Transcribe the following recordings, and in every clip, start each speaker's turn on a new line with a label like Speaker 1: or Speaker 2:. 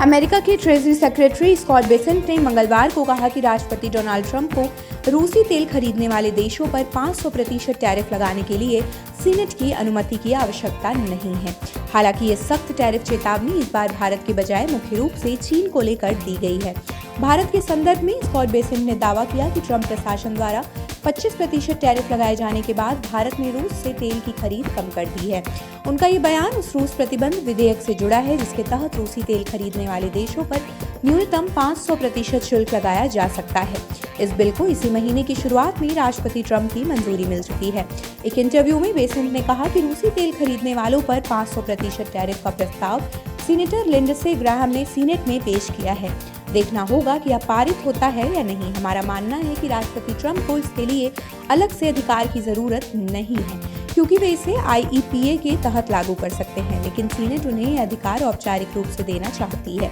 Speaker 1: America के treasury secretary Scott Bessent ने मंगलवार को कहा कि राष्ट्रपति डोनाल्ड ट्रंप को रूसी तेल खरीदने वाले देशों पर 500% टैरिफ लगाने के लिए सीनेट की अनुमति की आवश्यकता नहीं है। हालांकि ये सख्त टैरिफ चेतावनी इस बार भारत के बजाय मुख्य रूप से चीन को लेकर दी गई है। भारत के संदर्भ में स्कॉट बेसेंट ने दावा किया कि ट्रंप प्रशासन द्वारा 25% टैरिफ लगाए जाने के बाद भारत ने रूस से तेल की खरीद कम कर दी है। उनका ये बयान उस रूस प्रतिबंध विधेयक से जुड़ा है जिसके तहत रूसी तेल खरीदने वाले देशों पर न्यूनतम 500% शुल्क लगाया जा सकता है। इस बिल को इसी महीने की शुरुआत में राष्ट्रपति ट्रंप की मंजूरी मिल चुकी है। एक इंटरव्यू में बेसेंट ने कहा कि रूसी तेल खरीदने वालों पर 500% टैरिफ का प्रस्ताव सीनेटर लिंडसे ग्राहम ने सीनेट में पेश किया है। देखना होगा कि यह पारित होता है या नहीं। हमारा मानना है कि राष्ट्रपति ट्रंप को इसके लिए अलग से अधिकार की जरूरत नहीं है क्योंकि वे इसे IEPA के तहत लागू कर सकते हैं, लेकिन सीनेट उन्हें यह अधिकार औपचारिक रूप से देना चाहती है।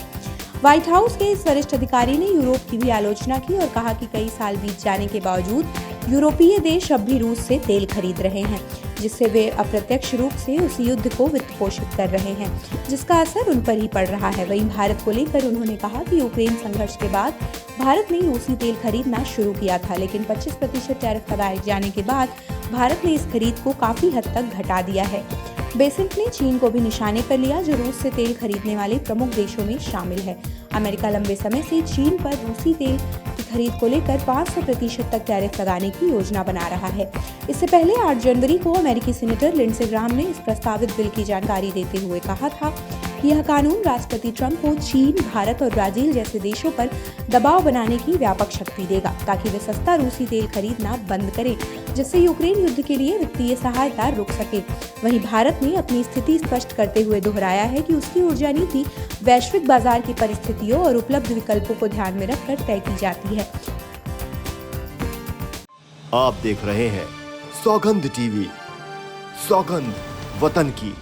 Speaker 1: व्हाइट हाउस के इस वरिष्ठ अधिकारी ने यूरोप की भी आलोचना की और कहा कि कई साल बीत जाने के बावजूद यूरोपीय देश अब भी रूस से तेल खरीद रहे हैं, जिससे वे अप्रत्यक्ष रूप से उस युद्ध को वित्त पोषित कर रहे हैं, जिसका असर उन पर ही पड़ रहा है। वहीं भारत को लेकर उन्होंने कहा कि यूक्रेन संघर्ष के बाद भारत ने रूसी तेल खरीदना शुरू किया था, लेकिन 25% टैरिफ लगाए जाने के बाद भारत ने इस खरीद को काफी हद तक घटा दिया है। बेसेंट ने चीन को भी निशाने पर लिया, जो रूस से तेल खरीदने वाले प्रमुख देशों में शामिल है। अमेरिका लंबे समय से चीन पर रूसी तेल की खरीद को लेकर 500% तक टैरिफ लगाने की योजना बना रहा है। इससे पहले 8 जनवरी को अमेरिकी सीनेटर लिंडसे ग्राहम ने इस प्रस्तावित बिल की जानकारी देते हुए कहा था कि यह कानून राष्ट्रपति ट्रंप को चीन, भारत और ब्राजील जैसे देशों पर दबाव बनाने की व्यापक शक्ति देगा ताकि वे सस्ता रूसी तेल खरीदना बंद करें, जिससे यूक्रेन युद्ध के लिए वित्तीय सहायता रुक सके। वहीं भारत ने अपनी स्थिति स्पष्ट करते हुए दोहराया है कि उसकी ऊर्जा नीति वैश्विक बाजार की परिस्थितियों और उपलब्ध विकल्पों को ध्यान में रखकर तय की जाती है।
Speaker 2: आप देख रहे हैं सौगंध टीवी, सौगंध वतन की।